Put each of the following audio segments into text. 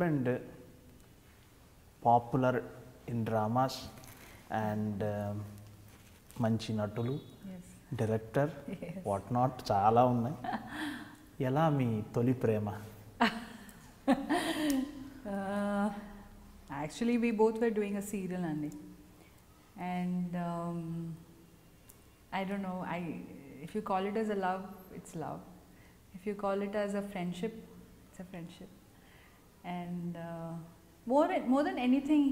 husband popular in dramas and మంచి నటులు, director, what not చాలా ఉన్నాయి. ఎలా మీ తొలి ప్రేమ? Actually, we both were doing a serial, Andy. And I don't know, if you call it as a love, it's love. If you call it as a friendship, it's a friendship. And more than anything,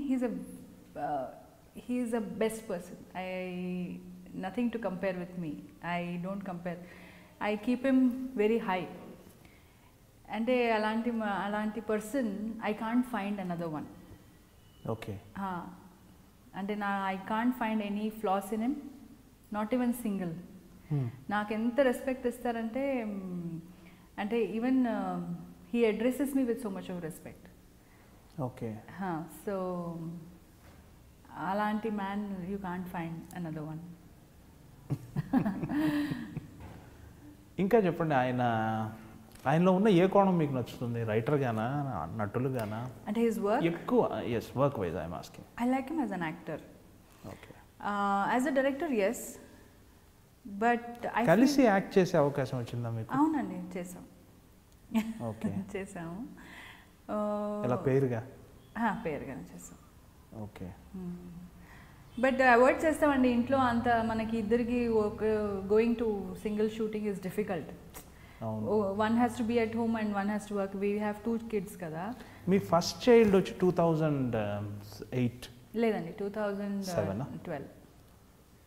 he's a best person. Nothing to compare with me. I don't compare. I keep him very high. And alanti person, I can't find another one. Okay. And I can't find any flaws in him, not even single. నాకు ఎంత respect ఇస్తారంటే అంటే even he addresses me with so much of respect. Okay. So అలాంటి man you can't find another one. ఇంకా చెప్పండి, ఆయనలో ఉన్న ఏ కోణం మీకు నచ్చుతుంది? రైటర్ గానా, నటులు గానా? అంటే హిస్ వర్క్ ఎక్కువ. yes, work wise I am asking. I like him as an actor. Okay. As a director, yes, but I కలిసి యాక్ట్ చేసే అవకాశం వచ్చిందా మీకు? అవునండి, చేసాం. ఓకే. చేసాము. ఎలా పేరుగా? పేరుగానే చేసాం. ఓకే. బట్ అవాయిడ్ చేస్తామండి ఇంట్లో, అంత మనకి ఇద్దరికి going to single shooting is difficult. One has to be at home and one has to work. We have 2 kids kada. Me first child వచ్చి 2008? లేదండి, 2012.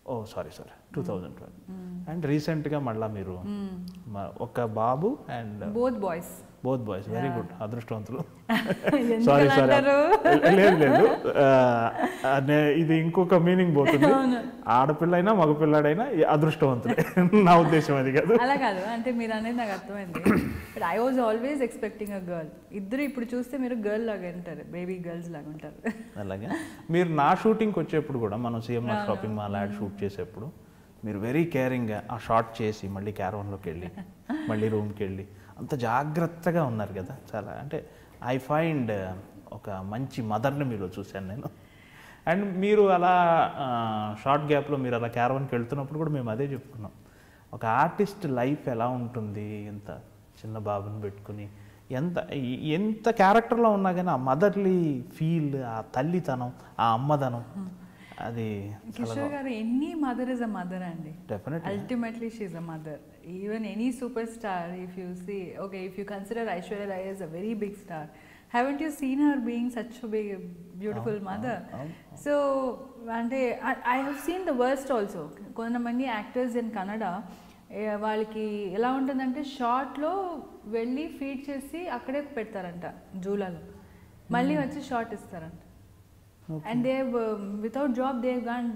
ఓ సారీ 2012. అండ్ రీసెంట్గా మళ్ళీ మీరు ఒక బాబు and both boys. Very good, అదృష్టవంతులు. Sorry లేదు, ఇది ఇంకొక మీనింగ్ పోతుంది. ఆడపిల్ల అయినా మగపిల్లాడైనా అదృష్టవంతులే, నా ఉద్దేశం అది కాదు. అలా కాదు, అంటే మీరు అనేది నాకు అర్థమైంది. But I was always expecting a girl. ఇద్దరు ఇప్పుడు చూస్తే మీరు గర్ల్ లాగా ఉంటారు, బేబీ గర్ల్స్ లాగా ఉంటారు. అలాగే మీరు నా షూటింగ్కి వచ్చేప్పుడు కూడా, మనం CMR shopping mall ad shoot చేసేప్పుడు మీరు వెరీ కేరింగ్గా ఆ షాట్ చేసి మళ్ళీ క్యారవాన్లోకి వెళ్ళి మళ్ళీ రూమ్కి వెళ్ళి అంత జాగ్రత్తగా ఉన్నారు కదా. చాలా అంటే ఐ ఫైండ్ ఒక మంచి మదర్ని మీలో చూశాను నేను. అండ్ మీరు అలా షార్ట్ గ్యాప్లో మీరు అలా క్యారవాన్కి వెళ్తున్నప్పుడు కూడా మేము అదే చెప్పుకున్నాం, ఒక ఆర్టిస్ట్ లైఫ్ ఎలా ఉంటుంది, ఎంత చిన్న బాబుని పెట్టుకుని ఎంత క్యారెక్టర్లో ఉన్నా కానీ ఆ మదర్లీ ఫీల్, ఆ తల్లితనం, ఆ అమ్మదనం, అది Kishore garu, any mother is a mother అండి. Definitely, ultimately she is a mother. Even any super star, if you see, okay, if you consider Aishwarya Rai as a very big star, haven't you seen her being such a big beautiful mother? So అంటే I have seen the worst also. కొంతమంది actors in Kannada, వాళ్ళకి ఎలా ఉంటుందంటే షార్ట్లో వెళ్ళి feed చేసి అక్కడే పెడతారంట జూలాలో, మళ్ళీ వచ్చి షార్ట్ ఇస్తారంట. And they have without job they have gone.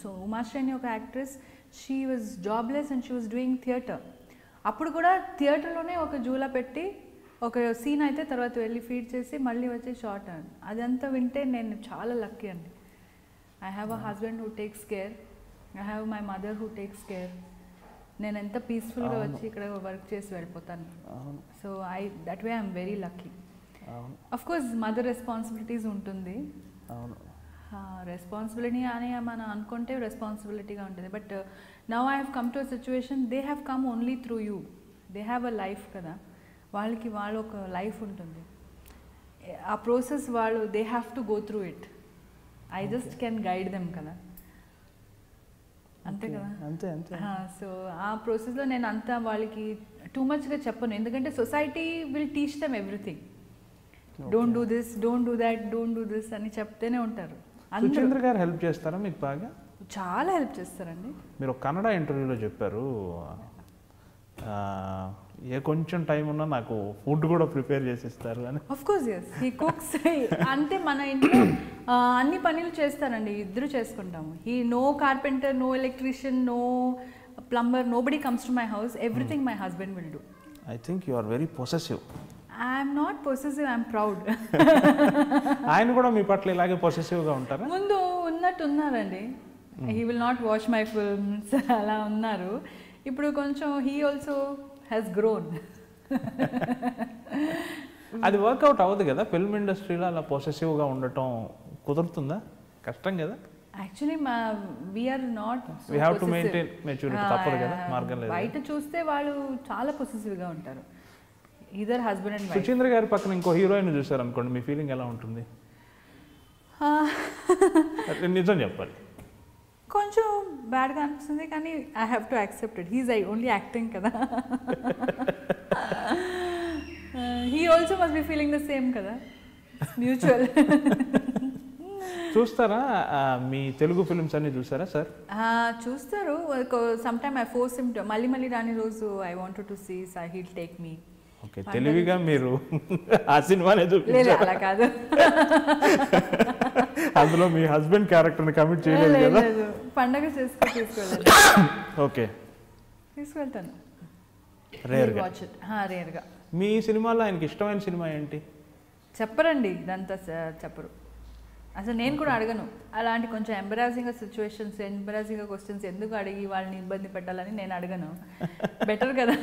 So Umashani, ఒక actress, she was jobless and she was doing theatre. అప్పుడు కూడా థియేటర్లోనే ఒక జూలా పెట్టి ఒక సీన్ అయితే తర్వాత వెళ్ళి ఫీడ్ చేసి మళ్ళీ వచ్చి షార్ట్ అండి. అదంతా వింటే నేను చాలా లక్కీ అండి. I have a husband who takes care, I have my mother who takes care. నేను ఎంత పీస్ఫుల్గా వచ్చి ఇక్కడ వర్క్ చేసి వెళ్ళిపోతాను. So that way I'm very lucky. Of course mother responsibilities ఉంటుంది, రెస్పాన్సిబిలిటీ అని మనం అనుకుంటే రెస్పాన్సిబిలిటీగా ఉంటుంది. But now I have come to a situation, they have come only through you. They have a life కదా, వాళ్ళకి వాళ్ళు ఒక లైఫ్ ఉంటుంది. ఆ ప్రాసెస్ వాళ్ళు they have to go through it. I just can guide them కదా, అంతే కదా. సో ఆ ప్రాసెస్లో నేను అంతా వాళ్ళకి టూ మచ్గా చెప్పను, ఎందుకంటే society will teach them everything. Don't do this, don't do that, don't do this అని చెప్తూనే ఉంటారు. సుచంద్ర గారు హెల్ప్ చేస్తారా మీకు బాగా? చాలా హెల్ప్ చేస్తారండి. మీరు ఒక కన్నడ ఇంటర్వ్యూలో చెప్పారు, ఏ కొంచెం టైం ఉన్నా నాకు ఫుడ్ కూడా ప్రిపేర్ చేసిస్తారు అని. Of course yes, he cooks. అంటే మన ఇంట్లో అన్ని పనులు చేస్తారండి, ఇద్దరు చేసుకుంటాము. He no carpenter, no electrician, no plumber, nobody comes to my house. Everything my husband will do. I think you are very possessive. I'm not possessive, I'm proud. ఆయన కూడా మీ పట్ల ఇలాగే పొసెసివ్గా ఉంటారా? ముందు ఉన్నట్టు ఉన్నారండి. He will not watch my films, అలా ఉన్నారు. ఇప్పుడు కొంచెం హీ ఆల్సో హ్యాస్ గ్రోన్. అది వర్కౌట్ అవ్వదు కదా ఫిల్మ్ ఇండస్ట్రీలో అలా పొసెసివ్గా ఉండటం కుదురుతుందా? కష్టం కదా. Actually we are not we have to maintain maturity, తప్పదు కదా, మార్గం లేదు. బయట చూస్తే వాళ్ళు చాలా పొసెసివ్గా ఉంటారు, either husband and wife. Suchindra గారి పక్కన ఇంకో హీరోయిన్ చూసారు అనుకోండి, మీ ఫీలింగ్ ఎలా ఉంటుంది? నిజం చెప్పాలి. కొంచెం బ్యాడ్గా అనిపిస్తుంది, కానీ I have to accept it. He's only acting కదా. He also must be feeling the same కదా, మ్యూచువల్. చూస్తారా మీ తెలుగు ఫిల్మ్స్ అన్ని చూసారా సార్? చూస్తారు. Some time I force him to, Malli Raani Roju I wanted to see, so he'll take me. Okay, తెలివిగా మీరు ఆ సినిమానే లేదు చూపించారు. అలా కాదు, అందులో మీ హస్బెండ్ క్యారెక్టర్ని కమిట్ చేయలేదు కదా. పండగ చేసుకుని తీసుకెళ్ళాను. ఓకే, తీసుకెళ్తాను రేర్గా. వాచ్ ఇట్, రేర్గా. మీ సినిమాలో ఆయనకి ఇష్టమైన సినిమా ఏంటి? చెప్పరండి, ఇదంతా చెప్పరు. అసలు నేను కూడా అడగను అలాంటి కొంచెం ఎంబరాసింగ్ సిచ్యువేషన్స్, ఎంబరాసింగ్ క్వశ్చన్స్ ఎందుకు అడిగి వాళ్ళని ఇబ్బంది పెట్టాలని నేను అడగను. బెటర్ కదా.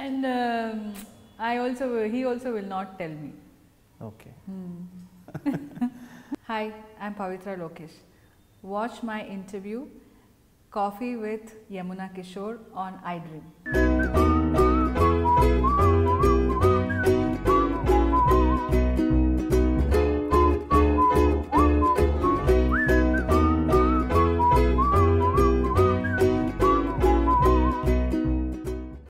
And he also will not tell me. Okay. Hi, I'm Pavitra Lokesh. Watch my interview Coffee with Yamuna Kishore on iDream.